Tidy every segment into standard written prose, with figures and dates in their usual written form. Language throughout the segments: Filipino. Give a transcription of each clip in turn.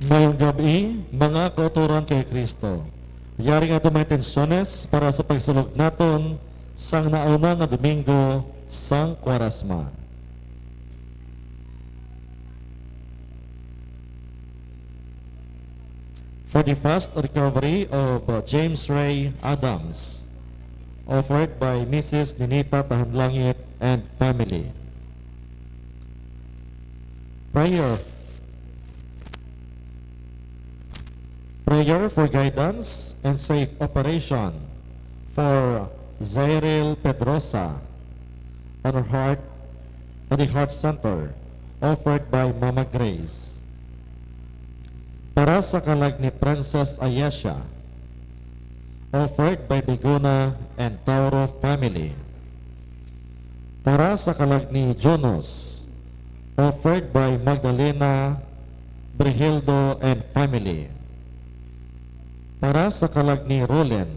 Ngayong gabi, mga kauturan kay Kristo, yari nga may tensyones para sa pagsulog naton sang nauna nga Domingo sang Quaresma. For the fast recovery of James Ray Adams, offered by Mrs. Ninita Tahanlangit and family. Prayer. Prayer for guidance and safe operation for Zairil Pedrosa on the Heart Center, offered by Mama Grace. Para sa kalag ni Princess Ayesha, offered by Biguna and Tauro family. Para sa kalag ni Jonas, offered by Magdalena, Brihildo and family. Para sa kalag ni Roland,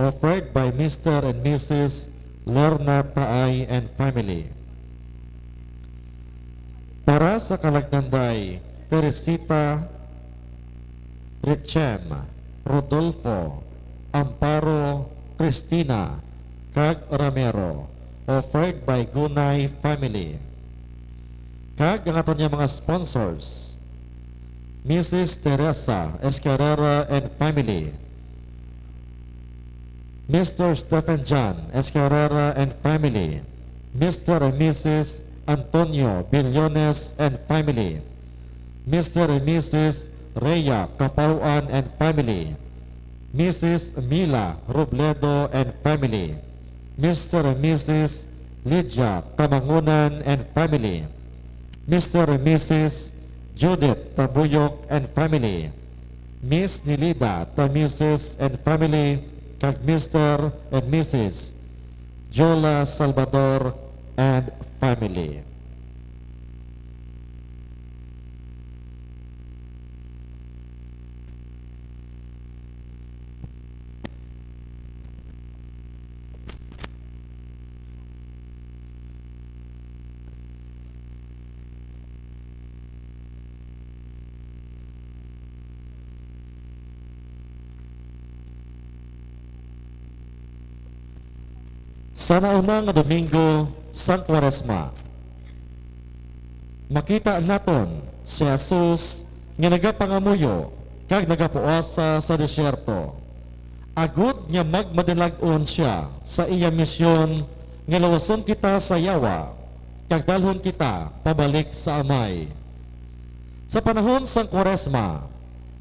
offered by Mr. and Mrs. Lorna Taay and family. Para sa kalagnanday, Teresita Richem, Rodolfo, Amparo, Cristina, kag Ramero, offered by Gunay family. Kag ang aton niya mga sponsors, Mrs. Teresa Escarrera and family, Mr. Stephen John Escarrera and family, Mr. and Mrs. Antonio Billones and family, Mr. and Mrs. Rhea Kapauan and family, Mrs. Mila Robledo and family, Mr. and Mrs. Lydia Kamangunan and family, Mr. and Mrs. Judith Tabuyok and family, Miss Nilida Tamises and family, kag Mr. and Mrs. Jola Salvador and family. Sa nauna nga Domingo sang Quaresma, makita naton si Jesus nga nagapangamuyo kag nagapuasa sa desyerto. Agud nga magmadilag-on siya sa iya misyon nga lawason kita sa yawa kag dalhon kita pabalik sa Amay. Sa panahon sang Quaresma,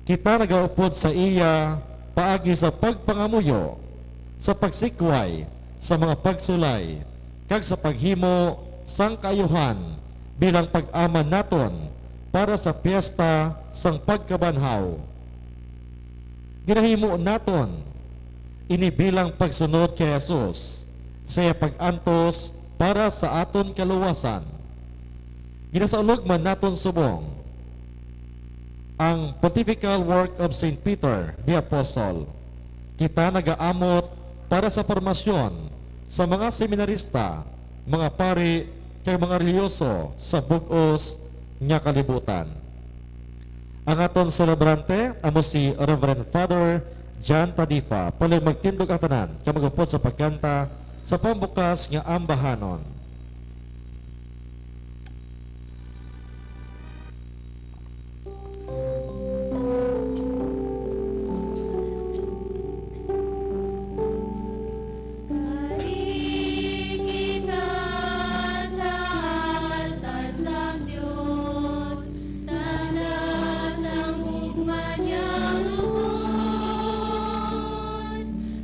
kita nagaupod sa iya paagi sa pagpangamuyo, sa pagsikway, sa mga pagsulay, kag sa paghimo sang kaayuhan bilang pag-aman naton para sa piyesta sang pagkabanhaw. Ginahimo naton ini bilang pagsunod kay Jesus sa pag-antos para sa aton kaluwasan. Ginasaulog man naton subong ang pontifical work of St. Peter the Apostle. Kita nagaamot para sa formasyon sa mga seminarista, mga pari, kay mga reliyoso sa bug-os nga kalibutan. Ang aton celebrante amo si Reverend Father John Tadifa, palay magtindog ang tanan kay magupod sa pagkanta sa pambukas nga ambahanon.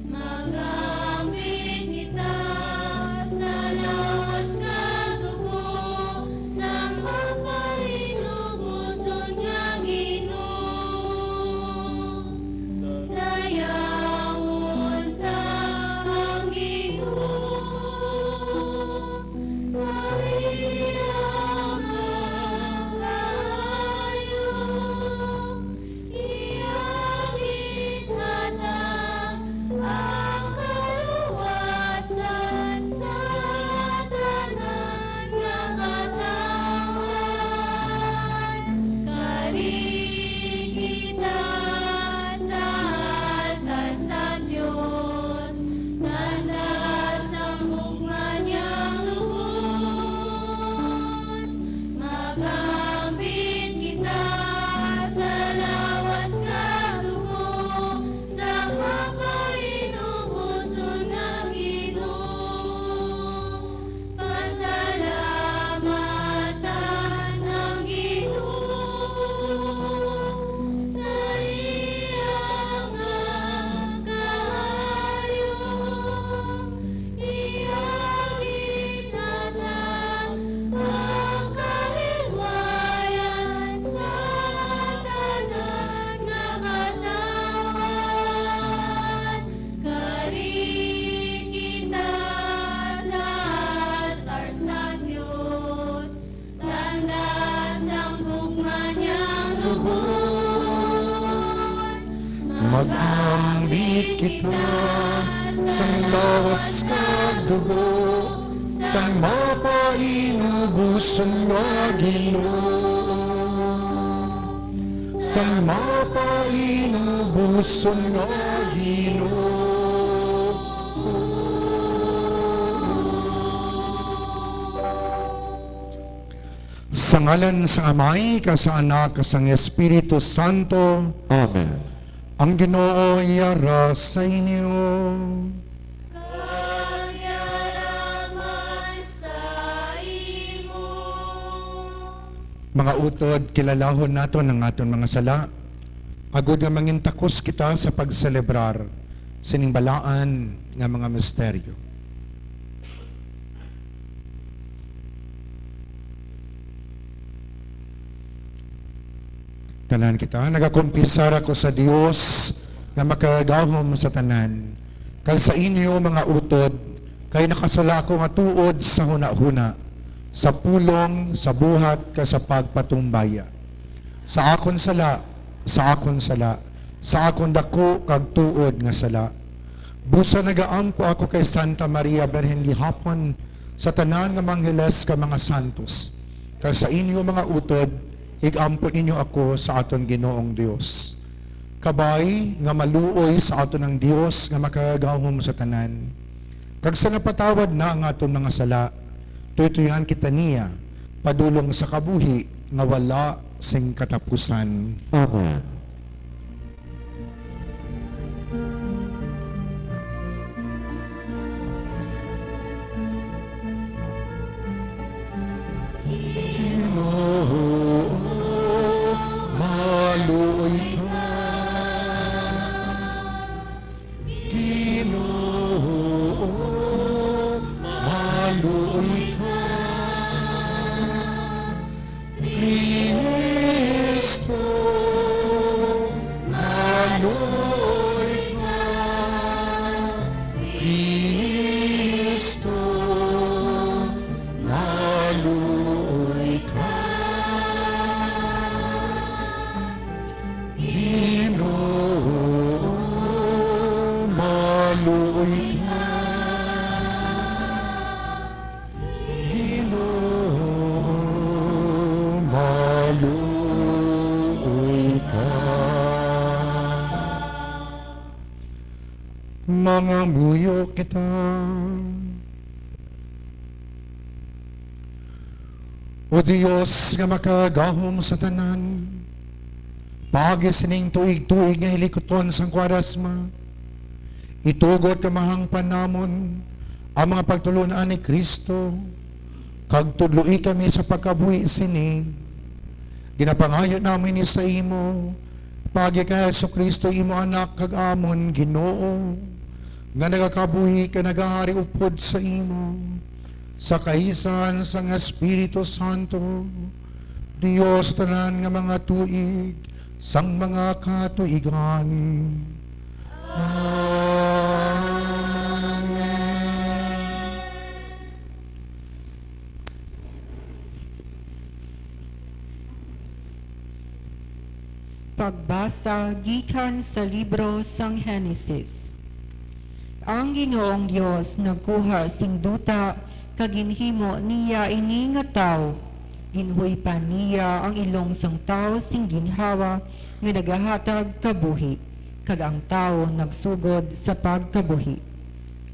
Magamit kita sa lahat. Maghambit kita sang lawas nga dugo, sang mapainubusan nga Ginoo, sang mapainubusan nga Ginoo. Sa ngalan sa Amay, sa Anak, sa Espiritu Santo, Amen. ang Ginoo yara sa inyo. Kagyaraman sa imo. Mga utod, kilalahon nato ng aton mga sala. Agud nga mangintakos kita sa pagselebrar siningbalaan nga mga misteryo. Tanan kita, nagakumpisar ako sa Dios nga makagahom sa tanan. Kay sa inyo mga utod, kay nakasala ako nga tuod sa huna-huna, sa pulong, sa buhat, ka sa pagpatumbaya. Sa akon sala, sa akon sala, sa akon dako kag tuod nga sala. Busa nagaampo ako kay Santa Maria Birhen gihapon sa tanan nga manghiles ka mga santos. Kay sa inyo mga utod, igampo ninyo ako sa aton Ginoong Dios. Kabay nga maluoy sa aton ng Dios nga makagahom sa tanan. Kag sa napatawad na ang aton mga sala, tuytuyan kita niya, padulong sa kabuhi nga wala sing katapusan. Amen. Maluoy ka, Ginoo, maluoy ka, Kristo, maluoy ka, Kristo, maluoy ka. Ginoo, maluoy ka. Ginoo, maluoy ka. Mga muyo kita. O Diyos nga makagahom sa tanan, pagi sining tuig-tuig nga hilikoton sang Kwaresma, itugot kamahangpan namon ang mga pagtulunan ni Kristo, kag tudloi kami sa pagkabuhi sini. Ginapangayo namin ni sa imo, pagi kay Jesucristo imo anak kag amon Ginoo, nga nagakabuhi ka nagahari upod sa imo, sa kaisan sang Espiritu Santo, Dios tanan nga mga tuig, sang mga katuigan. Amen. Pagbasa gikan sa libro sang Henesis. Ang Ginoong Dios nagkuha sing duta kag ginhimo niya ini nga tawo. Ginhuy pa niya ang ilong sang tawo sing ginhawa nga nagahatag kabuhi, kag ang tawo nagsugod sa pagkabuhi.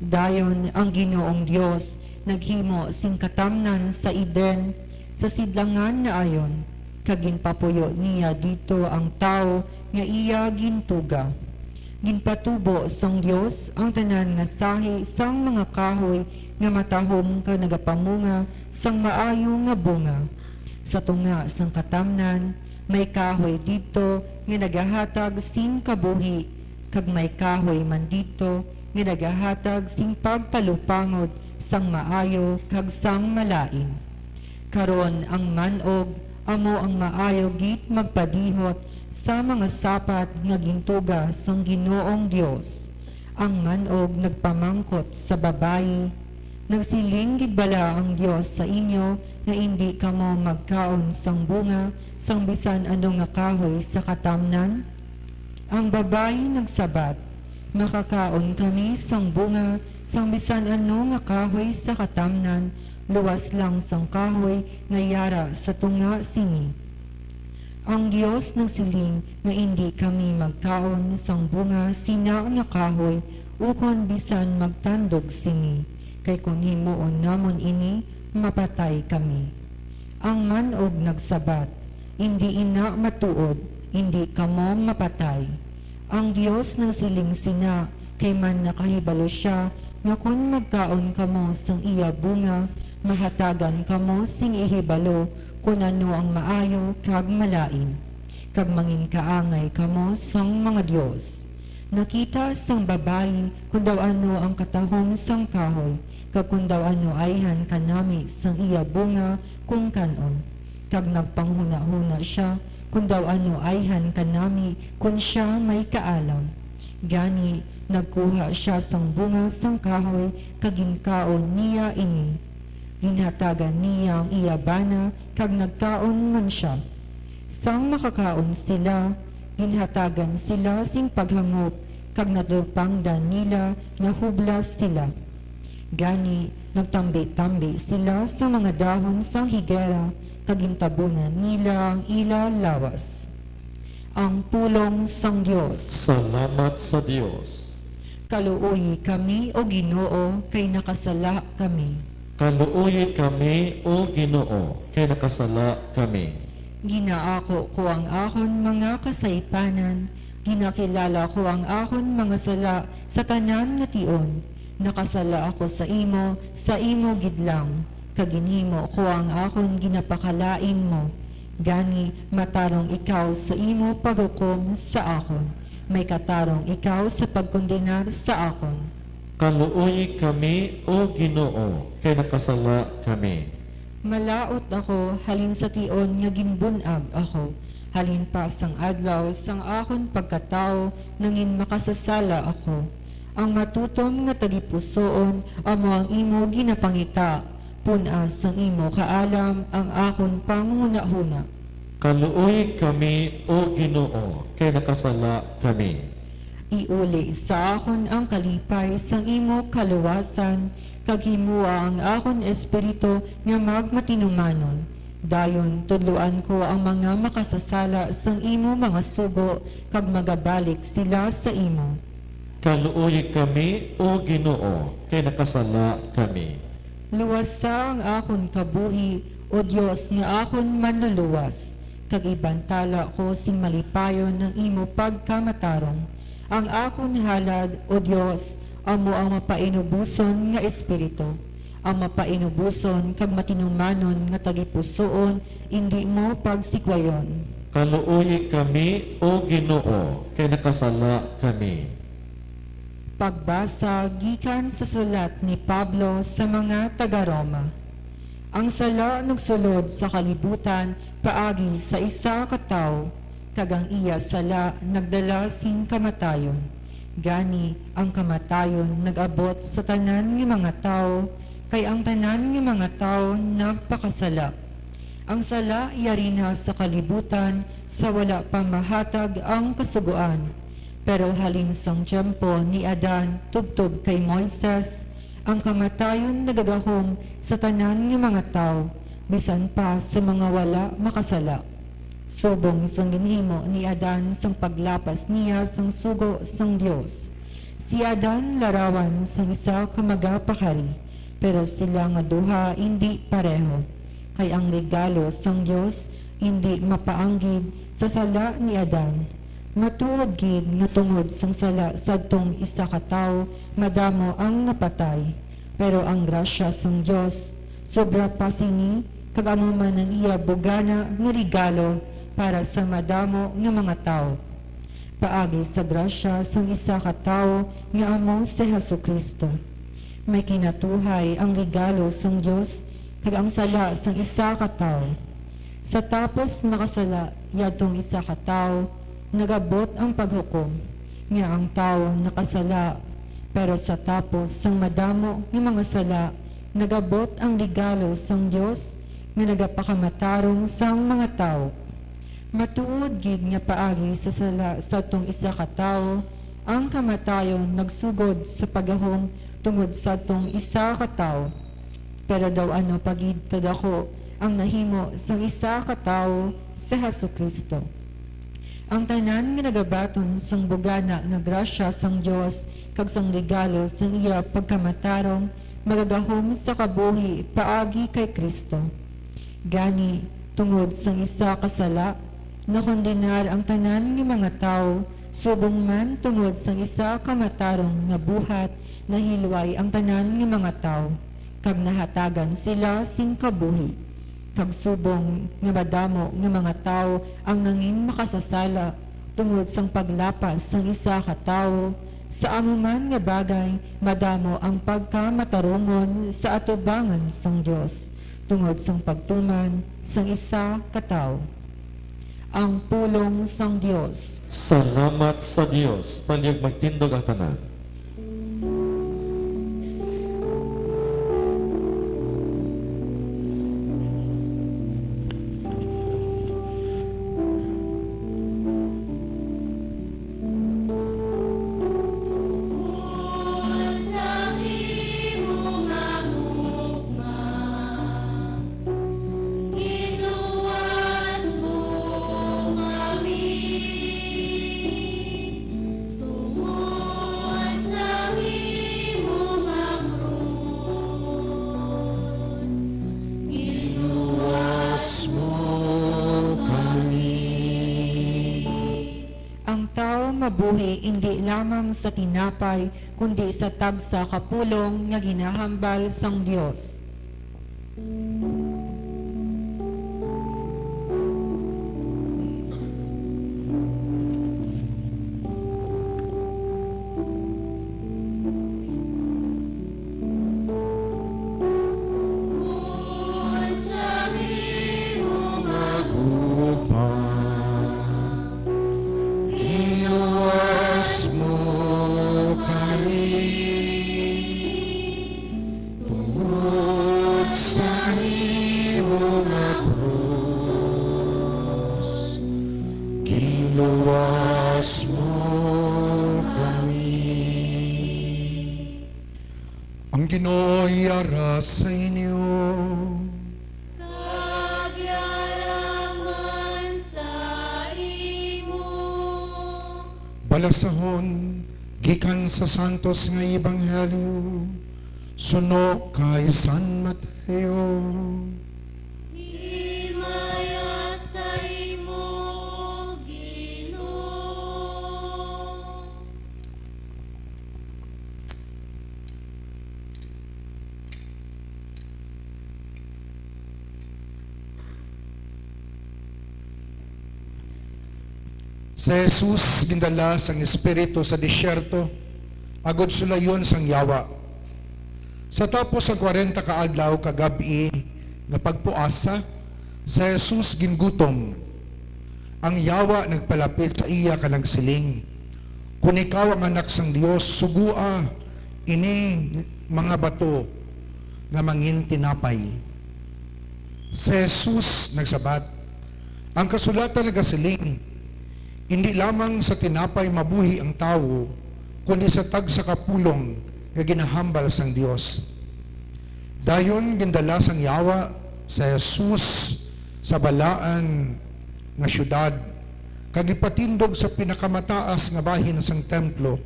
Dayon ang Ginoong Dios naghimo sing katamnan sa Eden sa sidlangan na ayon, kag ginpapuyo niya dito ang tawo nga iya gintuga. Ginpatubo sang Dios ang tanan nga sahi sang mga kahoy nga matahom kag nagapamunga sang maayo nga bunga. Sa tunga sang katamnan, may kahoy dito nga nagahatag sing kabuhi, kag may kahoy man dito nga nagahatag sing pagtalupangod sang maayo kag sang malain. Karon ang manog amo ang maayo git magpadihot sa mga sapat nga gintuga sang Ginoong Dios. Ang manog nagpamangkot sa babayi. Nagsiling gid bala ang Dios sa inyo nga indi kamo magkaon sang bunga sang bisan ano nga kahoy sa katamnan? Ang babayi nagsabat, makakaon kami sang bunga, sang bisan ano nga kahoy sa katamnan, luwas lang sang kahoy nga yara sa tunga sini. Ang Dios nagsiling nga hindi kami magkaon sang bunga sina nga kahoy, ukon bisan magtandog sini, kay kung himuon namon ini, mapatay kami. Ang manog nagsabat, hindi ina matuod, hindi kamo mapatay. Ang Dios nagsiling sina, kay man nakahibalo siya, nga kung magkaon kamo sang iya bunga, mahatagan kamo sing ihibalo, kung ano ang maayo kag malain. Kag mangin kaangay kamo sang mga Dios. Nakita sang babayi, kung daw ano ang katahom sang kahoy, kag kung daw ano ayhan kanami sang iya bunga kung kanon. Kag nagpanghuna-huna siya, kung daw ano ayhan kanami kung siya may kaalam. Gani, nagkuha siya sang bunga sang kahoy, kag ginkaon niya ini. Ginhatagan niya ang iya bana, kag nagkaon man siya. Sang makakaon sila, ginhatagan sila sing paghangop, kag natupangdan nila, nahublas sila. Gani, nagtambi-tambi sila sa mga dahon sang higera, kag gintabunan nila ang ila lawas. Ang pulong sang Dios. Salamat sa Dios. Kaluoy kami o Ginoo, kay nakasala kami. Kaluoy kami, O Ginoo, kay nakasala kami. Ginaako ko ang akon mga kasaypanan, ginakilala ko ang akon mga sala sa tanan nga tion. Nakasala ako sa imo gidlang, kaginhimo ko ang akon ginapakalain mo. Gani matarong ikaw sa imo paghukom sa akon, may katarong ikaw sa pagkondenar sa akon. Kaluoy kami, O Ginoo, kay nakasala kami. Malaot ako, halin sa tion nga ginbunag ako. Halin pa sang adlaw sang akon pagkatao, nangin makasasala ako. Ang matutom nga tagipusoon, amo ang imo ginapangita. Punas sang imo kaalam, ang akon panghuna-huna. Kaluoy kami, O Ginoo, kay nakasala kami. Iuli sa akon ang kalipay sang imo kaluwasan, kag himua ang akon espiritu nga magmatinumanon. Dayon tudluan ko ang mga makasasala sang imo mga sugo, kag magabalik sila sa imo. Kaluoy kami, O Ginoo, kay nakasala kami. Luwasa ang akon kabuhi, o Dios nga akon manluluwas, kag ibantala ko sing malipayon ng imo pagkamatarong. Ang akon halad, o Dios, amo ang mapainubuson nga espiritu. Ang mapainubuson kag matinumanon nga tagipusoon, hindi mo pagsikwayon. Kaluoy kami, O Ginoo, kay nakasala kami. Pagbasa gikan sa sulat ni Pablo sa mga taga-Roma. Ang sala nagsulod sa kalibutan paagi sa isa ka tawo, kag ang iya sala nagdala sing kamatayon. Gani ang kamatayon nag-abot sa tanan ng mga tao, kay ang tanan ng mga tao nagpakasala. Ang sala yari na sa kalibutan sa wala pa mahatag ang kasuguan. Pero halin sang tiyempo ni Adan tubtob kay Moises, ang kamatayon nagagahom sa tanan ng mga tao, bisan pa sa mga wala makasala. Subong sang ginhimo ni Adan sang paglapas niya sang sugo sang Dios. Si Adan larawan sang isa ka magapakari, pero sila nga duha hindi pareho. Kay ang regalo sang Dios hindi mapaanggid sa sala ni Adan. Matuod gid nga tungod sang sala sadtong isa ka tawo, madamo ang napatay. Pero ang grasya sang Dios sobra pa sini, kag amo man ang iya bugana nga regalo para sa madamo nga mga tao. Paagi sa grasya sang isa ka tawo nga amo si Hesukristo. May kinatuhay ang regalo sang Dios kag ang sala sang isa ka tawo. Sa tapos makasala yadtong isa ka tawo, nagabot ang paghukom nga ang tao nakasala, pero sa tapos sang madamo ng mga sala, nagabot ang regalo sang Dios nga nagapakamatarong sang mga tao. Matuod gid nga paagi sa sala sa tong isa ka tawo, ang kamatayon nagsugod sa pagahom tungod sa tong isa ka tawo. Pero daw ano pagid kadako ang nahimo sang isa ka tawo sa Hesukristo. Ang tanan nga nagabaton sang bugana nga grasya sang Dios kag sang regalo sang iya pagkamatarong magagahom sa kabuhi paagi kay Kristo. Gani tungod sang isa ka sala nakondenar ang tanan nga mga tawo subong man tungod sang isa ka matarong nga buhat nahilway ang tanan nga mga tawo kag nahatagan sila sing kabuhi. Kag subong nga madamo nga mga tawo ang nangin makasasala tungod sang paglapas sang isa ka tawo sa amuman nga bagay madamo ang pagkamatarongon sa atubangan sang Dios tungod sang pagtuman sang isa ka tawo. Ang pulong sang Dios. Salamat sa Dios. Palyag magtindog ang tanan. Sa imong agugma, ginuwas mo kami. Tungod sa imong krus, ginuwas mo kami. Ang tao mabuhi hindi lamang sa tinapay, kundi sa tagsa kapulong nga ginahambal sang Dios. Tungod sa imong Agugma, inuwas mo kami. Tungod sa iyong krus, ginuwas mo kami. Ang Ginoo'y ara sa inyo. Kagyaraman sa imo. Balasahon, gikan sa santos nga ebanghelyo, suno kay San Mateo. Himaya sa imo, Ginoo. Si Jesus gindala sang Espiritu sa disyerto, agod sulayon sang yawa. Sa tapos sa 40 ka adlaw kagabi nga pagpuasa, si Jesus gingutom. Ang yawa nagpalapit sa iya ka nagsiling, kung ikaw ang anak sang Dios, sugua ini mga bato nga mangin tinapay. Si Jesus nagsabat, ang kasulatan nagasiling, hindi lamang sa tinapay mabuhi ang tao, kundi sa tag sa kapulong nga ginahambal sang Dios. Dayon gindala sang yawa sa Jesus sa balaan nga syudad, kag ipatindog sa pinakamataas nga bahin sang templo,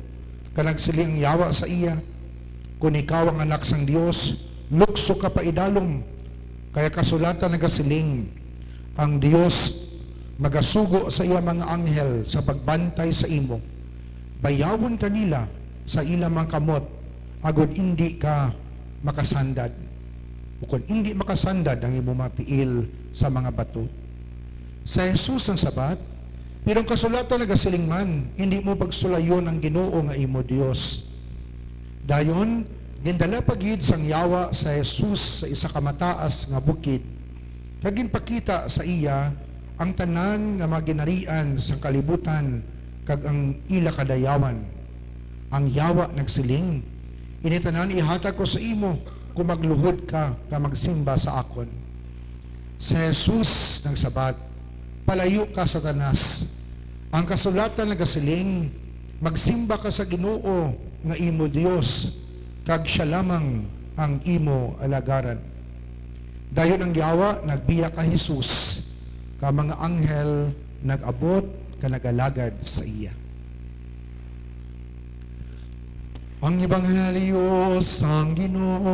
kanagsiling ang yawa sa iya, kung ikaw ang anak sang Dios, lukso ka pa idalom, kaya kasulatan nagasiling, ang Dios magasugo sa iya mga anghel sa pagbantay sa imo. Bayawon kanila sa ilang mga kamot, agod hindi ka makasandad. O kung hindi makasandad, ang imo matiil sa mga bato. Sa Jesus ang sabat, pero ang kasulatan nagasiling man, hindi mo pagsulayon ang Ginoo nga imo Dios. Dayon, gindala pagid sang yawa sa Jesus sa isa ka mataas nga bukid, kag ginpakita sa iya ang tanan nga maginarian sa kalibutan kag ang ila kadayawan. Ang yawa nagsiling, ini tanan ihatag ko sa imo kung magluhod ka magsimba sa akon. Si Jesus nagsabat, palayo ka Satanas. Ang kasulatan nagasiling, magsimba ka sa Ginoo nga imo Dios, kag siya lamang ang imo alagaran. Dayon ang yawa, nagbiya ka Jesus, ka mga anghel nag-abot ka nagalagad sa iya. Ang Ebanghelyo sang Ginoo.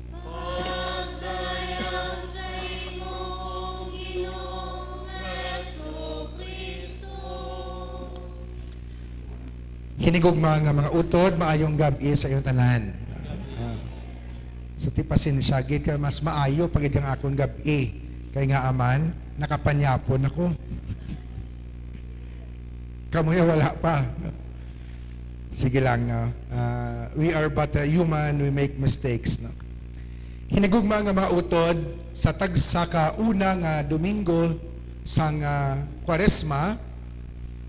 Pagdayang sa imong Ginoong Jesucristo. Hinigugma nga mga utod, maayong gabi sa iyong tanan. Sa tipasin siya, gid ka mas maayo pag ang akong gabi. Kay nga aman, nakapanyapon ako. Kamuya wala pa. Sige lang, no? We are but human, we make mistakes. No? Hinigugma nga mga utod, sa tagsaka una nga Domingo sang Kwaresma,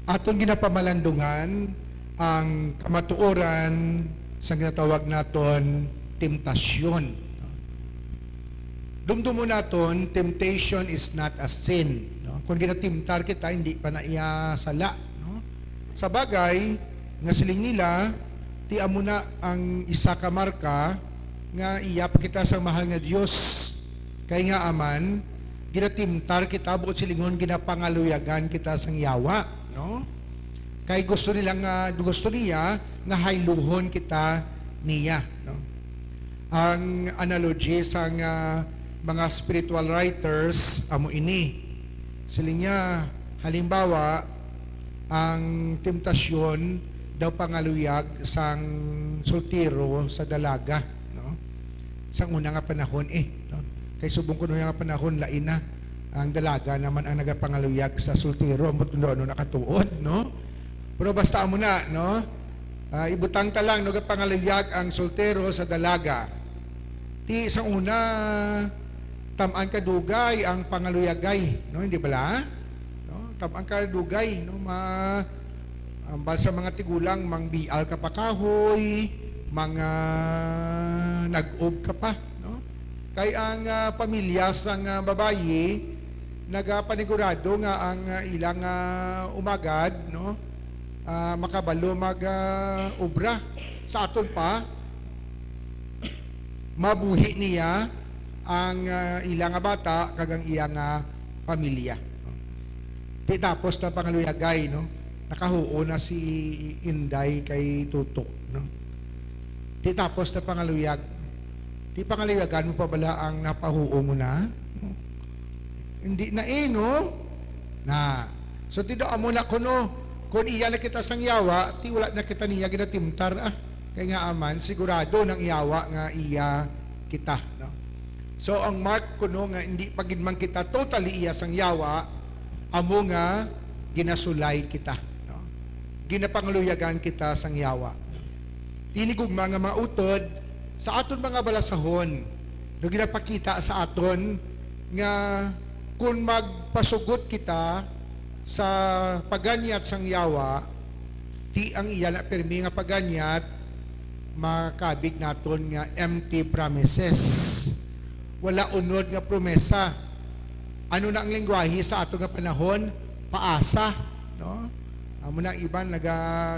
aton ginapamalandungan ang kamatuoran sa ginatawag naton temptasyon. Dumdumo naton, temptation is not a sin. No? Kung ginatimtar kita, hindi pa na iya sala. No? Sa bagay, nga siling nila, ti amo na ang isa ka marka nga iya pa kita sa mahal nga Dios. Kay nga aman, ginatimtar kita, buot silingon, ginapangaluyagan kita sang yawa. No? Kay gusto niya nga hayluhon kita niya. No? Ang analogy sang mga spiritual writers amo ini. Siling niya, halimbawa, ang temptasyon daw pangaluyag sang sultiro sa dalaga. No? Sang una nga panahon no? Kay subong kuno nga panahon, lain na. Ang dalaga naman ang nagapangaluyag sa sultiro. Amot no nakatuod, no? Pero basta amo na, no? Ibutang ta lang, nagapangaluyag ang sultiro sa dalaga. Ti sa una, tamaan ka dugay ang pangaluyagay, no? Hindi bala? No? Tamaan ka dugay, no? Sa mga tigulang, mangbial ka pa kahoy, mga nag-ob ka pa, no? Kay ang pamilya sang babayi, nagapanigurado nga ang ilang umagad, no? Makabalo mag-obra. Sa aton pa, mabuhi niya ang ilang bata kagang iyang pamilya. Di tapos na pangaluyagay, no? Nakahuo na si Inday kay Tutok, no? Di tapos na pangaluyag. Di pangaluyagan mo pa bala ang napahuo mo na? No? Hindi na no? Na. So tido amo na kuno, kung iya na kita sang yawa, ti wala na kita niya ginatimtar kaya nga aman, sigurado ng iyawa nga iya kita, no? So ang mark kuno nga hindi pagidman kita totally iya sang yawa, amo nga ginasulay kita. Ginapangaluyagan kita sang yawa. Tinigog mga mautod sa aton mga balasahon, no ginapakita sa aton nga kung magpasugot kita sa paganyat sang yawa, ti ang iya na permi nga paganyat, makabig naton nga empty promises. Wala unod nga promesa. Ano na ang lengguwahe sa aton nga panahon? Paasa, no? Amo na iban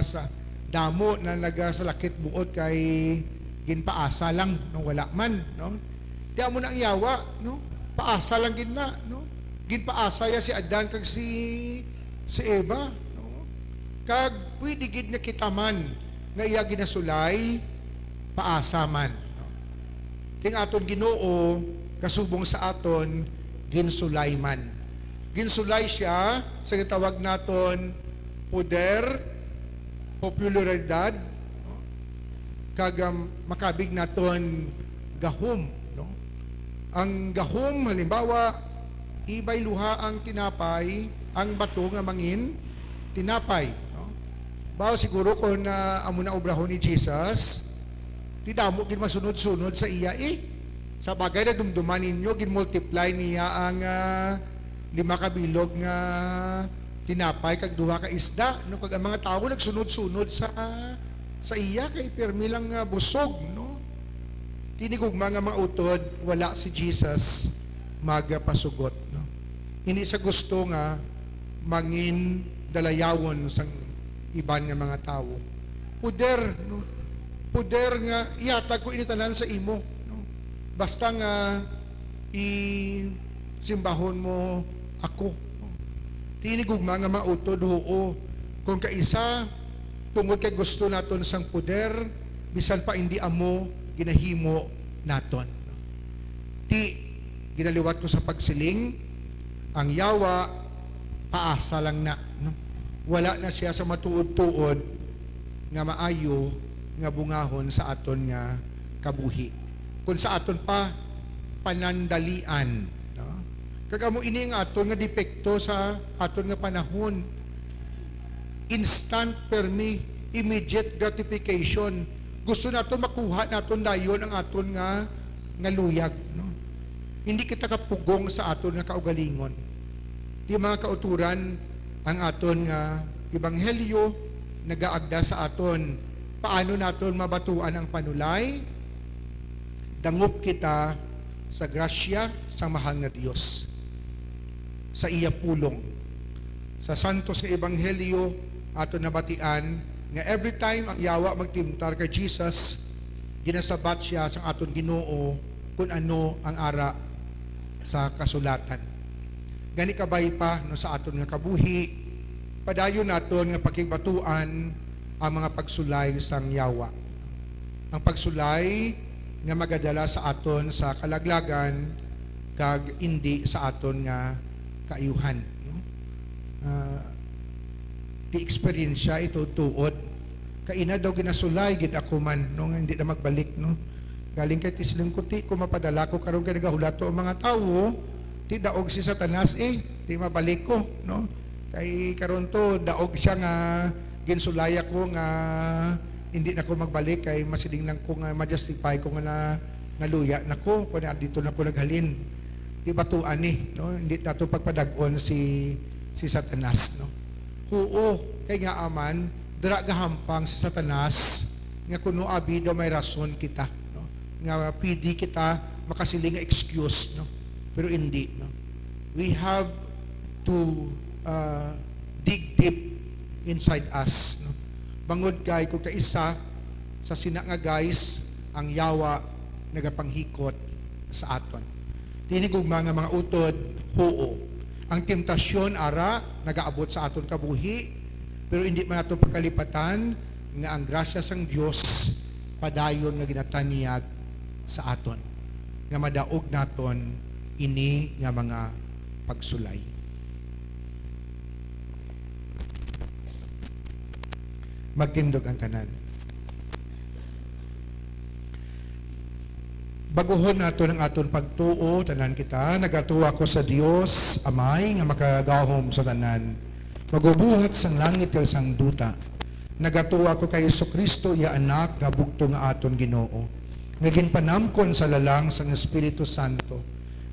sa damo na nagasalakit buot kay ginpaasa lang no wala man, no? Di amo na ang yawa, no? Paasa lang gid na, no? Ginpaasa ya si Adan kag si Eva, no? Kag pwede gid na kita man nga iya ginasulay paasa man, no? King aton Ginoo kasubong sa aton ginsulay man. Ginsulay siya sa gitawag naton poder, popularidad, no? Kagam makabig naton gahom, no? Ang gahom halimbawa ibay luha ang tinapay, ang bato nga mangin tinapay, no? Bao siguro kung amo na obrahon ni Jesus, di damo gid masunod-sunod sa iya sa bagay na dumduman ninyo gin-multiply niya ang 5 kabilog nga tinapay kag 2 ka isda, no? Kag ang mga tao nagsunod-sunod sa iya kay permi lang busog, no? Tinigugma nga mga utod, wala si Jesus magpasugot, no? Hindi sa gusto nga mangin dalayawon sa iban nga mga tao. Puder, no? Puder nga ihatag ko initanan sa imo. No? Basta nga simbahon mo ako. No? Tinigugma nga mautod huo. Kung kaisa, tungod kay gusto naton sang puder, bisan pa hindi amo ginahimo naton. No? Ti, ginaliwat ko sa pagsiling, ang yawa, paasa lang na. No? Wala na siya sa matuod-tuod nga maayo nga bungahon sa aton nga kabuhi. Kung sa aton pa, panandalian. No? Kagamo ini nga aton nga depekto sa aton nga panahon. Instant permi, immediate gratification. Gusto naton makuha naton dayon ang aton nga luyag. No? Hindi kita kapugong sa aton nga kaugalingon. Di mga kauturan, ang aton nga ebanghelyo nagaagda sa aton. Paano naton mabatuan ang panulay? Dangop kita sa grasya sa mahal nga Dios. Sa iya pulong. Sa santos nga ebanghelyo aton nabatian nga every time ang yawa magtimtar kay Jesus, ginasabat siya sa aton Ginoo kung ano ang ara sa kasulatan. Gani kabay pa no, sa aton nga kabuhi, padayon naton nga pakigbatuan ang mga pagsulay sang yawa. Ang pagsulay nga magadala sa aton sa kalaglagan kag indi sa aton nga kaayuhan. No? Di eksperyensya ito tuod. Kaina daw ginasulay gid ako man no, hindi na magbalik no. Galing kay tisling ko ti ko mapadala ko karon kay nagahulato ang mga tawo, ti daog si Satanas di mabalik ko no. Kay karon to daog siya nga ginsulaya ko nga hindi na ko magbalik kay masiling nang ko nga ma-justify ko nga naluya na ko kung dito na ko naghalin. Di batuan no? Hindi nato pagpadag-on si Satanas no. Oo, kay nga aman dira gahampang si Satanas nga kuno abi daw may rason kita no. Nga pwede kita makasiling nga excuse no. Pero hindi no. We have to dig deep inside us. No? Bangod kay kung kaisa sa sina nga guys, ang yawa nagapanghikot sa aton. Tinigugma nga mga utod, huo. Ang temptasyon ara nagaabot sa aton kabuhi, pero hindi man aton pagkalipatan nga ang grasya sang Dios padayon nga ginatanyag sa aton. Nga madaog naton ini nga mga pagsulay. Magtindog ang tanan. Baguhon nato ng aton pagtuo, tanan kita, nagatuwa ko sa Dios, Amay, nga makagahom sa tanan. Magubuhat sang langit kag sang duta. Nagatuwa ko kay Jesucristo, iya anak, nga bugto nga aton Ginoo. Nga ginpanamkon sa lalang sang Espiritu Santo.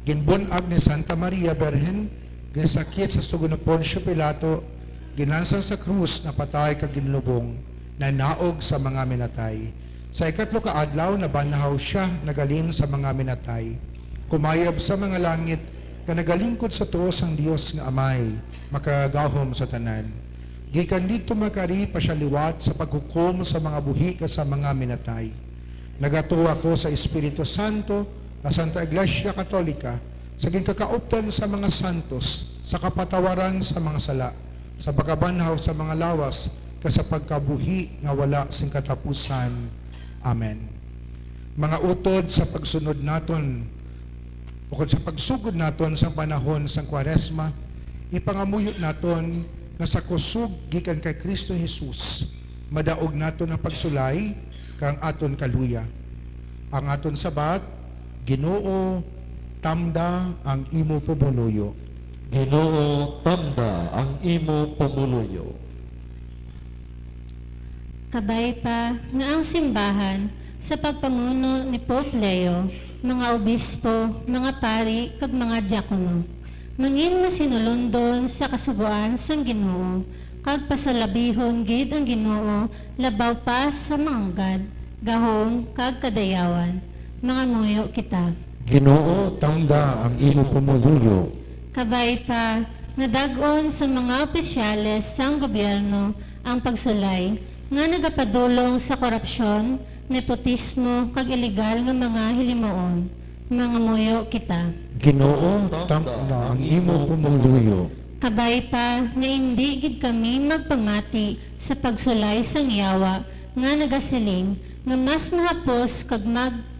Ginbunag ni Santa Maria Virgen, ginsakit sa sugo ni Poncio Pilato, ginansan sa krus na patay kag ginlubong, na naog sa mga minatay. Sa ikatlo ka adlaw na banahaw siya nagalin sa mga minatay. Kumayab sa mga langit ka nagalingkod sa tuos ang Dios nga Amay, makagahom sa tanan. Gikan dito makari pa siya liwat sa paghukom sa mga buhi ka sa mga minatay. Nagatuwa ko sa Espiritu Santo, sa Santa Iglesia Katolika, sa ginkakauptan sa mga santos, sa kapatawaran sa mga sala, sa pagkabanhaw sa mga lawas, sa pagkabuhi nga wala sing katapusan. Amen. Mga utod sa pagsunod naton, bukod sa pagsugod naton sa panahon sang Kwaresma, ipangamuyot naton nga sa kusog gikan kay Kristo Jesus, madaog naton ang pagsulay kang aton kaluya. Ang aton sabat, Ginoo, tamda ang imo pumuluyo. Ginoo, tamda ang imo pamuluyo. Kabay pa nga ang simbahan sa pagpamuno ni Pope Leo, mga obispo, mga pari, kag mga diakono. Mangin masinulundon sa kasuguan sang Ginoo, kag pasalabihon gid ang Ginoo, labaw pa sa manggad, gahom kag kadayawan. Mga nguyo kita. Ginoo, tamda ang imo pumuluyo. Kabay pa, nadagon sa mga opisyales sang gobyerno ang pagsulay nga nagapadulong sa korupsyon, nepotismo, kag ilegal nga mga hilimuon. Mga muyo kita. Ginoo, tangda ang imo pumuluyo. Kabay pa nga hindi gid kami magpamati sa pagsulay sang yawa nga nagasiling nga mas mahapos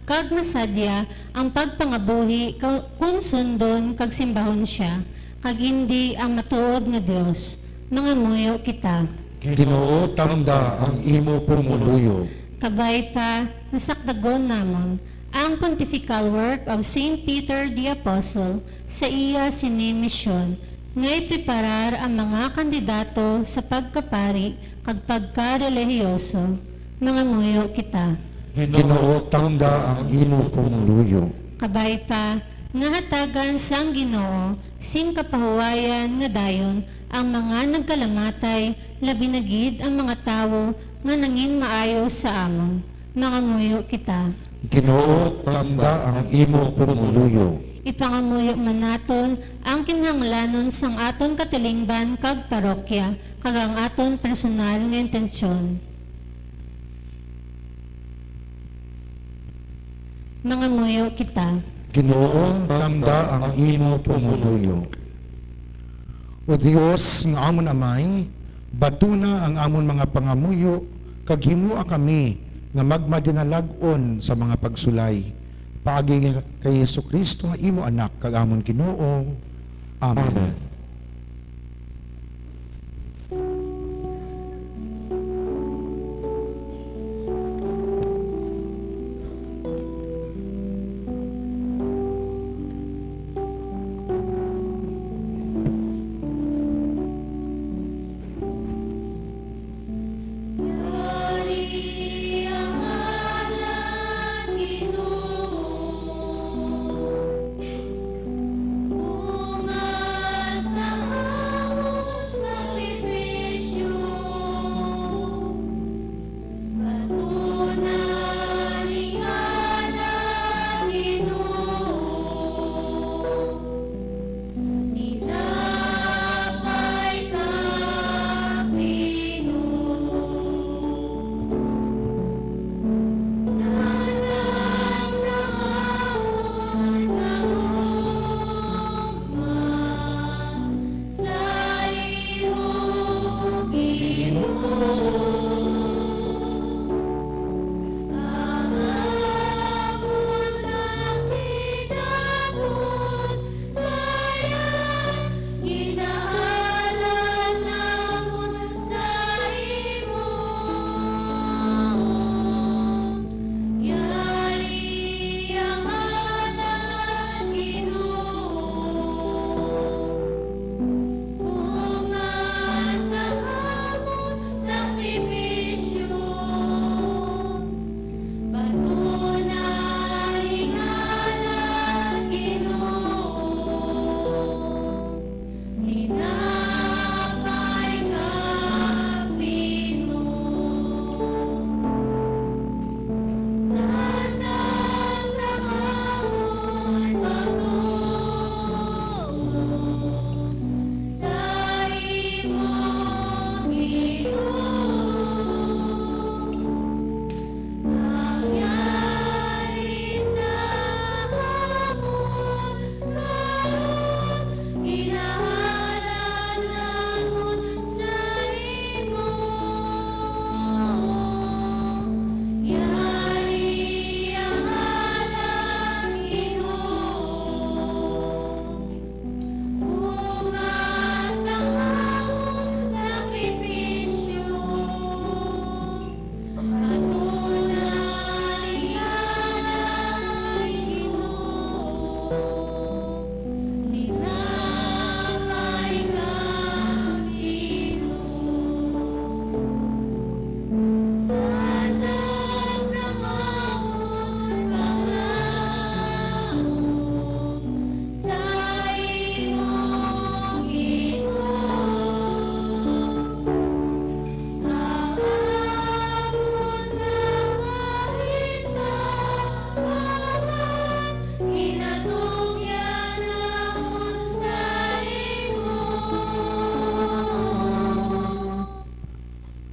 kag masadya ang pagpangabuhi kung sundon kag simbahon siya kag hindi ang matuod nga Dios. Mga muyo kita. Ginoo, tangda ang imo pumuluyo. Kabay pa nasakdagon namon ang pontifical work of Saint Peter the Apostle sa iya sinimisyon nga ipreparar ang mga kandidato sa pagkapari kag pagkarelihiyoso. Mga muyo kita. Ginoo, tangda ang imo pumuluyo. Kabay pa nga hatagan sang Ginoo sing kapahuwayan nga dayon ang mga nagkalamatay labi na gid ang mga tawo nga nangin maayo sa amon. Mga muyo kita. Ginoo, tangda ang imo pumuluyo. Ipangamuyo man naton ang kinahanglanon sang aton katilingban kag parokya kag ang aton personal nga intensyon. Mga muyo kita. Ginoo, tangda ang imo pumuluyo. O Dios nga amon amay, batuna ang amon mga pangamuyo, kag himua kami nga magmadinalag-on sa mga pagsulay. Paagi kay Jesucristo nga imo anak kag amon Ginoo. Amen.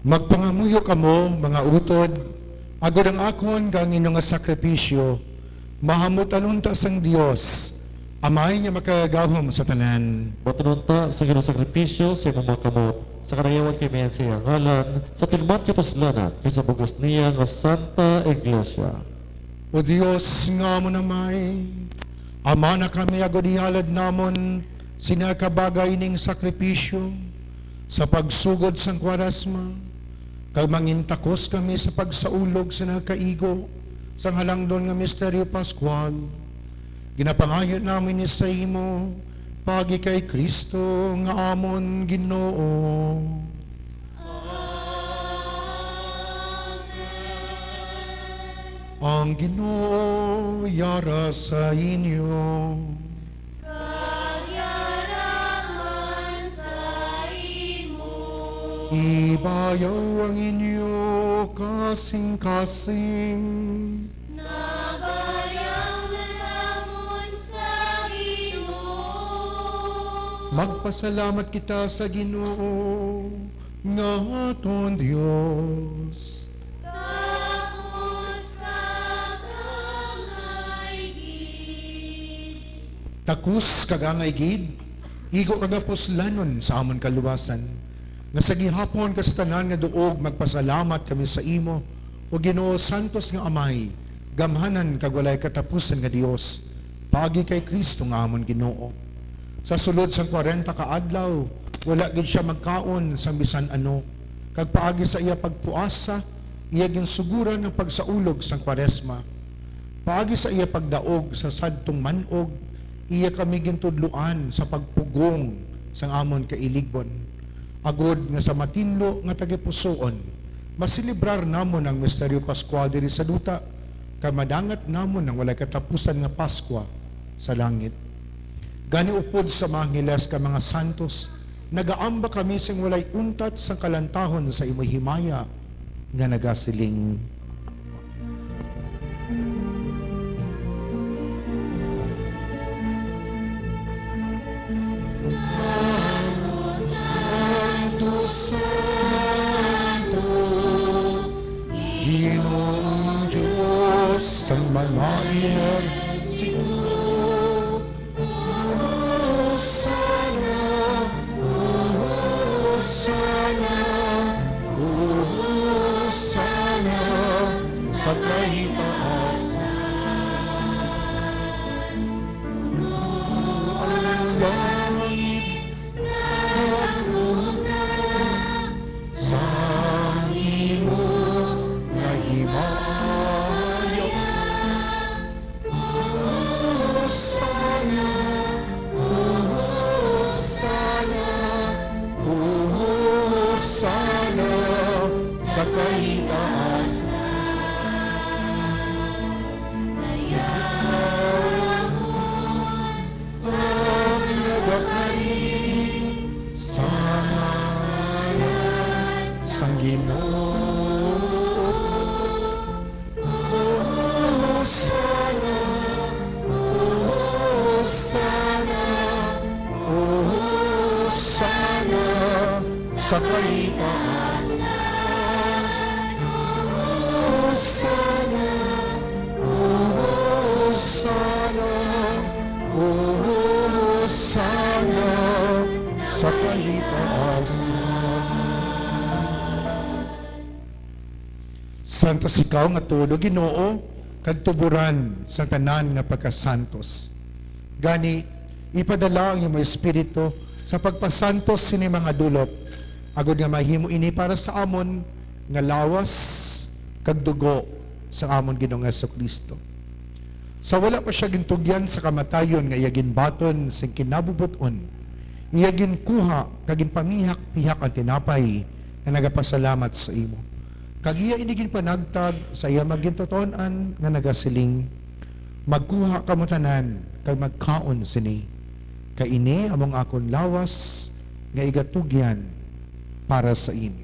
Magpangamuyo kamo, mga utod, agod ang akon gangin nga sakripisyo, mahamot anunta sang Dios, amay nga makagahom sa tanan. Matununta sa ginasakripisyo sa mga kamot, sa karayawan kay Mayan siya ngalan, sa tilmat kituslanan, kaysa bugos niya nga Santa Iglesia. O Dios nga mo namay, ama na kami agod ihalad namon, sinakabagay ning sakripisyo, sa pagsugod sang kwarasma, kag mangintakos kami sa pagsaulog sa nakaigo, sang halangdon nga misteryo Pascual. Ginapangayon namin ni sa imo, pagi kay Kristo nga amon Ginoo. Ang Ginoo yara sa inyo. Ibayaw ang inyo kasing-kasing. Magpasalamat kita sa Ginoo nga aton Dios. Takus kagangay gid, igo kagapuslanon sa amon kaluwasan. Nga sa gihapon ka sa tanan nga duog magpasalamat kami sa imo, o Ginoo Santos nga Amay, gamhanan kag walay katapusan nga Dios, pagi kay Kristo nga amon Ginoo. Sa sulod sang 40 ka adlaw, wala gid siya magkaon sang bisan ano, kag paagi sa iya pagpuasa, iya ginsuguran ng pagsaulog sang Kwaresma. Paagi sa iya pagdaog sa sadtong manog, iya kami gintudluan sa pagpugong sang amon kailigbon. Agod nga sa matinlo nga tagipusoon, masilibrar namon ang misteryo Pascual diri sa duta, kay madangat namon ang walay katapusan nga Paskwa sa langit. Gani upod sa mga ngiles ka mga santos, nagaamba kami sing walay untat sang kalantahon sa imoy himaya nga nagasiling. Ginoong Diyos sa mga siguro, sana, sana, sa kahitaasan, ang langit na sa imo na himaya. Sana, sana, sa kahitaasan. Ang nagakaling sa ngalan sang Ginoo. Sana, sana, sa kahitaasan. Sana, sana, sa kahitaasan. Santos ikaw nga todo Ginoo, kag tuburan sa tanan nga pagkasantos. Gani ipadala ang imo espiritu sa pagpasantos sini mga dulot, agod nga mahimo ini para sa amon nga lawas kag dugo sa amon Ginoong Jesucristo. Sa wala pa siya gintugyan sa kamatayon nga iya ginbaton sing kinabubuton, iya ginkuha kag ginpamihak-pihak ang tinapay nga nagapasalamat sa imo. Kag iya inigin panagtag sa iya magintoton-an nga nagasiling, magkuha kamo tanan kag magkaon sini. Kay ini among akon lawas nga igatugyan para sa inyo.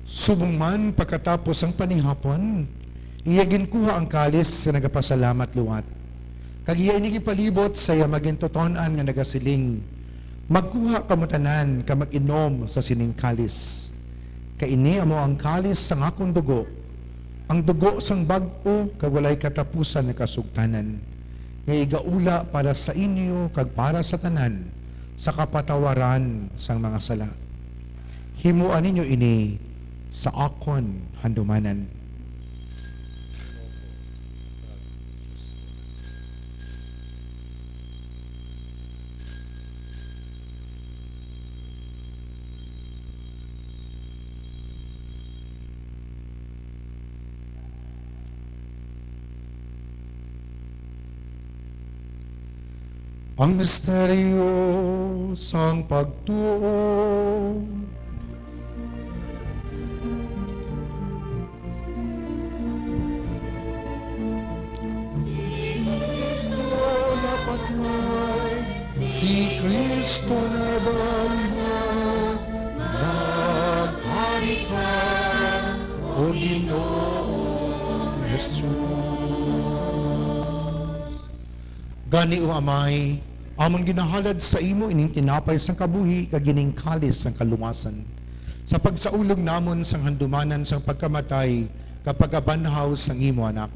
Subong man pagkatapos ang panihapon, iyagin kuha ang kalis sa nagapasalamat luwat. Kag iya inigi palibot sa iya magintotonan nga nagasiling. Magkuha kamutanan ka mag-inom sa sining kalis. Kaini amo ang kalis sang akong dugo. Ang dugo sang bag-o kag walay katapusan na kasugtanan. Nga igaula para sa inyo kag para sa tanan sa kapatawaran sang mga sala. Himuan ninyo ini sa akon handumanan. Ang misteryo sang pagtuo. Si Kristo na banal, maghari ka, O Ginoong Jesus. Gani o Amay, amon ginahalad sa imo ining tinapay sang kabuhi kag gining kalis sang kaluwasan. Sa pagsaulog namon sang handumanan sang pagkamatay kapag abanhaw sang imo anak.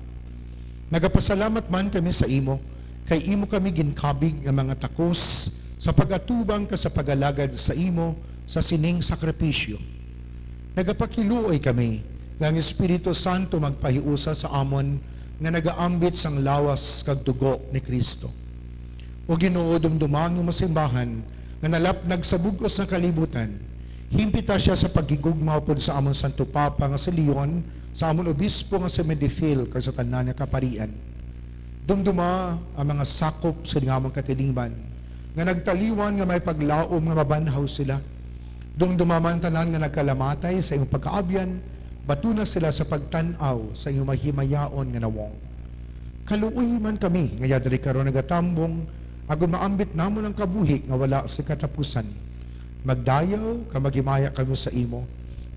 Nagapasalamat man kami sa imo, kay imo kami ginkabig nga mga takos sa pagatubang ka sa pagalagad sa imo sa sining sakripisyo. Nagapakiluoy kami nga ang Espiritu Santo magpahiusa sa amon nga nagaambit sang lawas kag dugo ni Kristo. O Ginoo, dumdumang mo simbahan nga nalapnag sa bugos ng kalibutan, himpita siya sa pagigugmaw pod sa amon Santo Papa nga si Leon, sa amon obispo nga si Medifil kag sa tanan nga kaparian. Dumduma ang mga sakop sa amon katilingban nga nagtaliwan nga may paglaom nga mabanhaw sila. Dumduma man tanan nga nagkalamatay sa iyong pagkaabyan, batuna sila sa pagtanaw sa iyong mahimayaon nga nawong. Kaluoy man kami nga yadri karon nagatambong agon maambit namon ang kabuhi nga wala sa katapusan. Magdayaw ka maghimaya kami sa imo.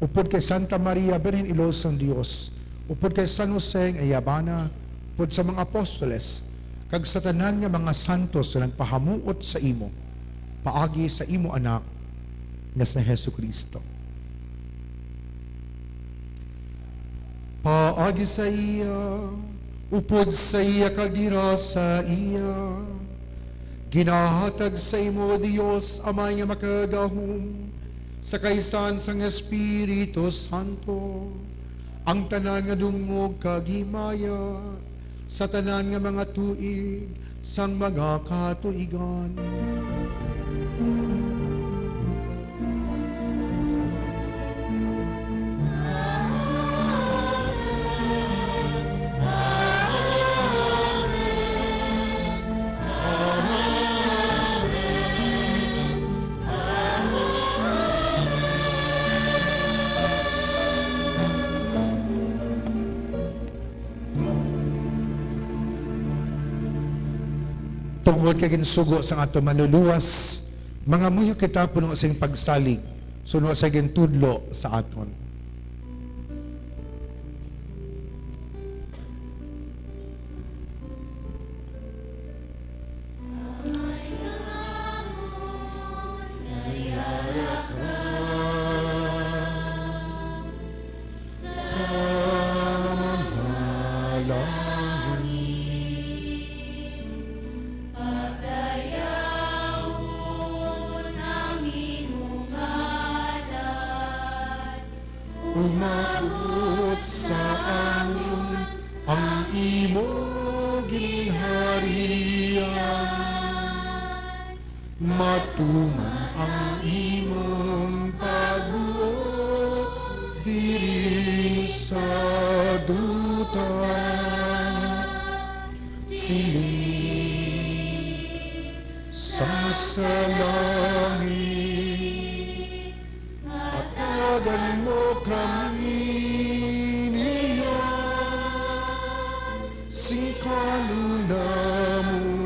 Upod kay Santa Maria Birhen Ilos ng Dios, upod kay San Jose ng Ayabana, upod sa mga apostoles, kag sa tanan nga mga santos na nagpahamuot sa imo, paagi sa imo anak nga sa Hesu Kristo. Paagi sa iya, upod sa iya kagira sa iya, ginahatag sa imo, Dios, Amay nga makagahom, sa kaysan sang Espiritu Santo, ang tanan nga dungog kagimaya, sa tanan nga mga tuig, sang mga katuigan. Tungod kay ginsugo sa ato manluluwas, mga muyo kita puno sing pagsalig, suno sa gintudlo sa aton. Umabot sa amin ang imo ginharian, matuman ang imong pagbuot diri sa duta. Siling sa langit, atagan mo kami niya, singkalunan mo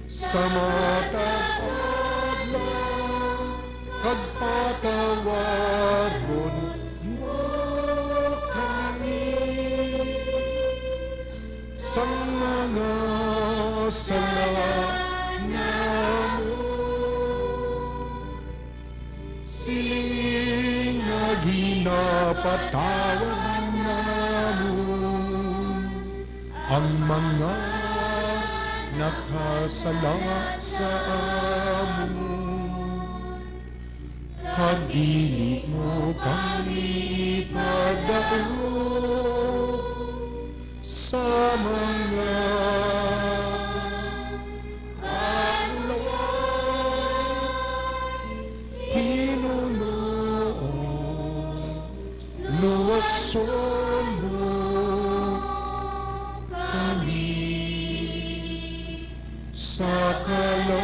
sa mata adlaw, kagpatawaron mo kasalanan siling nga ginapatawad namon ang mga nakasala sa amon. Pag-ibig mo kami ipagdalo sa mga luwason mo kami sa kalaon.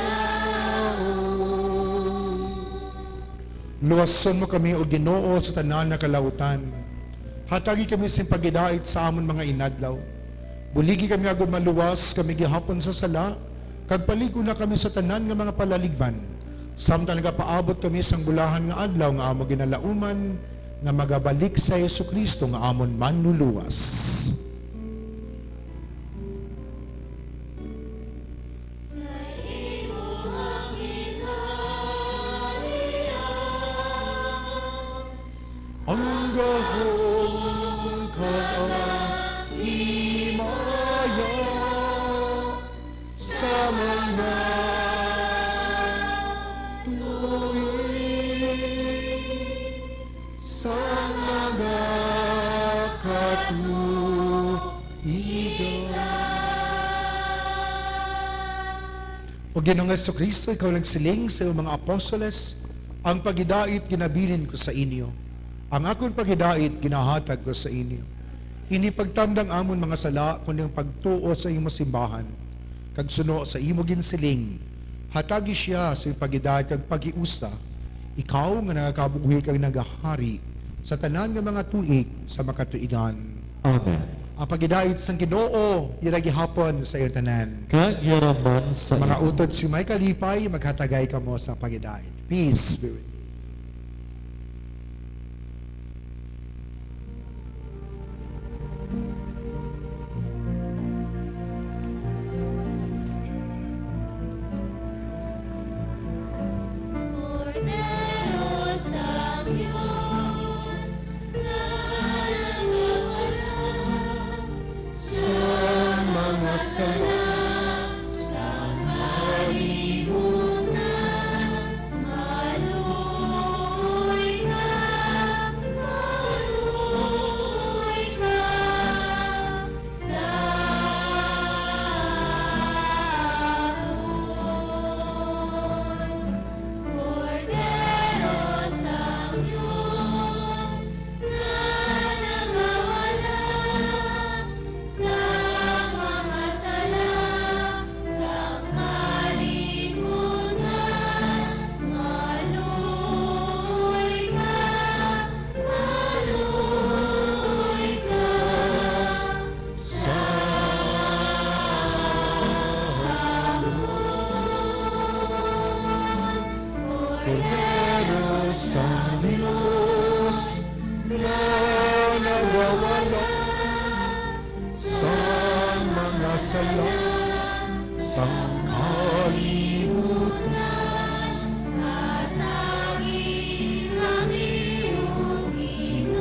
Luwason mo kami o Ginoo sa tanan na kalautan. Hatagi kami sa pagidait sa amon mga inadlaw. Buligi kami agad maluwas kami gihapon sa sala. Kag paligo na kami sa tanan nga mga palaligban. Samtang nagapaabot kami sang bulahan nga adlaw nga amo ginalauman nga magabalik sa Jesucristo nga amon manluluwas. Ang gahong kaahimaya sa mga sa mga katuigan. O Ginoong Jesucristo, ikaw nagsiling sa iyong mga apostoles, ang pagidait ginabilin ko sa inyo. Ang akong pagidait ginahatag ko sa inyo. Hindi pagtamdang amon mga sala, kundi ang pagtuo sa iyong simbahan. Kag suno sa imo ginsiling, hatagi siya sa iyong pagidait kag pagiusa. Ikaw nga nagakabuhi kag nagahari sa tanan nga mga tuig sa makatuigan. Amen. Ang pagidait sang Ginoo gihapon sa iyong tanan. Kag yaraman sa Mga iyo. utod si may kalipay, maghatagay ka mo sa pagidait. Peace be with you. Cordero sa Diyos na nagawala Sa mga sala sa kalibutan, maluoy ka, sa aon. Cordero sa Diyos na nagawala sa mga sala sa kalibutan, maluoy ka, sa Cordero sa Diyos na nagawala sa mga sala sa kalibutan. Hatagin kami, O Ginoo,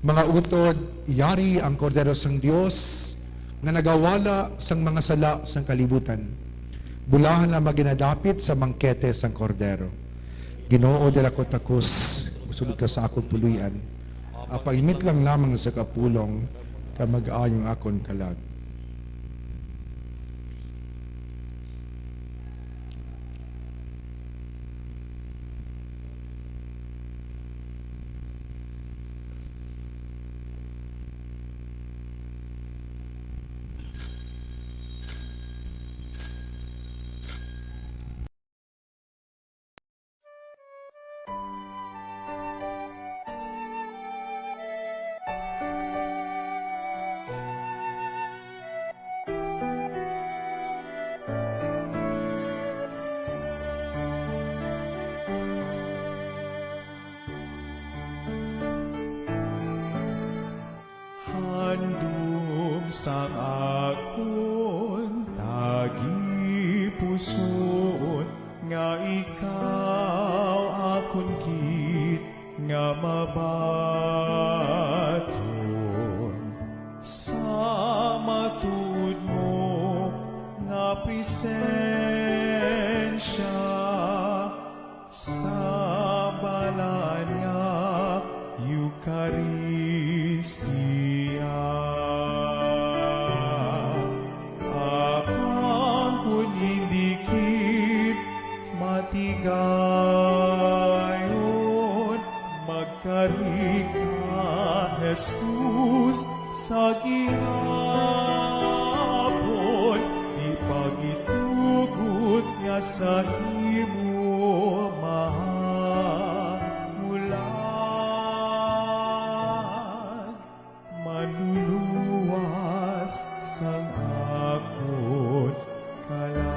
Mga utod, yari ang Kordero sang Dios nga nagawala sang mga sala sang kalibutan. Bulahan na maginadapit sa mangkete sang Kordero. Ginoo dila ko takos, musulod ka sa akong puluyan. Apaimit lang lamang sa kapulong ka mag-aayong akon kalag. sang akon tagipuson nga ikaw akon gid nga mabaton sa matud mo nga presensya sa balan nga Eucharistia. Apang kun indikit matigayon, magkari ka, Jesus, sa gihapon, ipagitugot nga sa imo mahamulan, manluluwas sang akon kalan.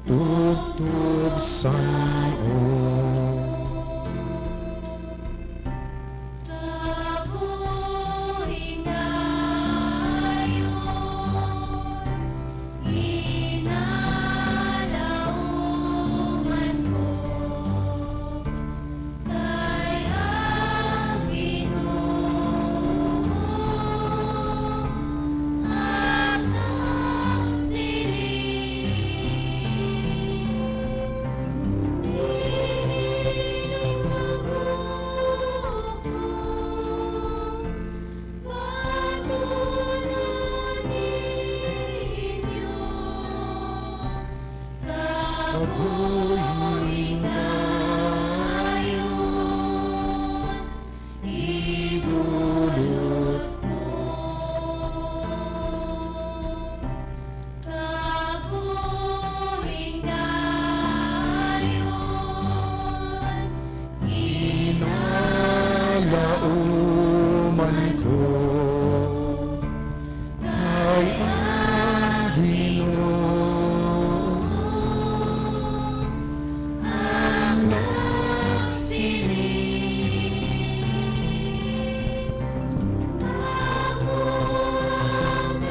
Tugtog Sanoo. Kabuhing dayon, inalauman ko, kay ang Ginoo at nagsiling. Kabuhing dayon, Inalauman ko kay ang Ginoo ang nagsiling. ako ang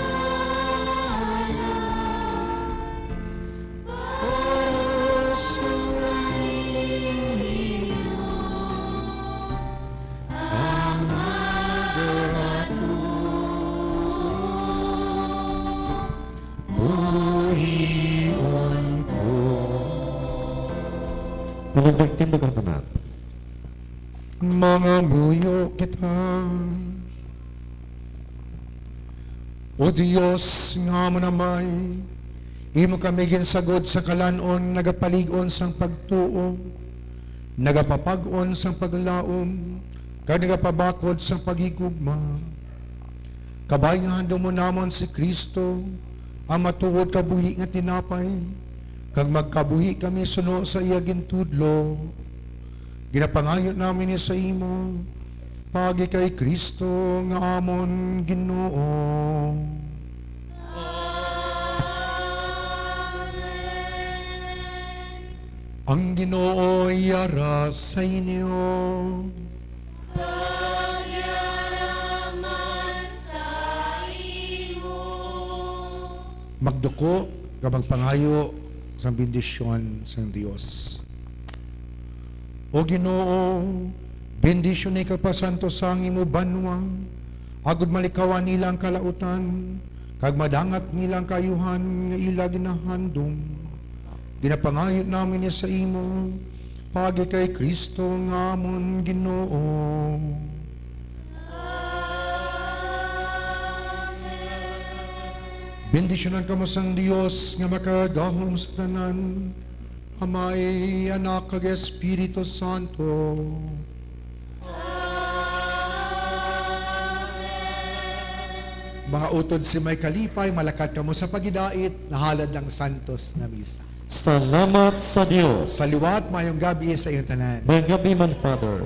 para sa inyo ang buhion ko. Pinagtindog ang tanan. Mga muyo kita, O Diyos nga mo namay, imo kami ginsagod sa kalanon, nagapaligon sang pagtuo, nagapapag-on sang paglaom, kag nagapabakod sang paghigugma. Kabay nga handom mo namon si Kristo, ang matuod kabuhi nga tinapay, kag magkabuhi kami suno sa iya gintudlo. Ginapangayon namin ni sa imo, pagi kay Kristo nga amon Ginoo. Ang Ginoo yara sa inyo. Pagyan magduko, nga magpangayo sa bendisyon sa Dios. O Ginoo, bendisyon na ikapasanto sa ang imo banwa, agud malikawan nilang kalautan, kag madangat nilang kayuhan nga ila ginahandom. Ginapangayo namin niya sa imo, pagi kay Kristo nga amon Ginoo. Bendisyonan ka mo sang Dios nga makagahom sa tanan, Amay, Anak, kag Espiritu Santo. Mga utod si may kalipay, malakat ka mo sa pagidait, nahalad ng santos na misa. Salamat sa Diyos. Saliwat, mayong gabi sa iyong tanan. May gabi man, Father.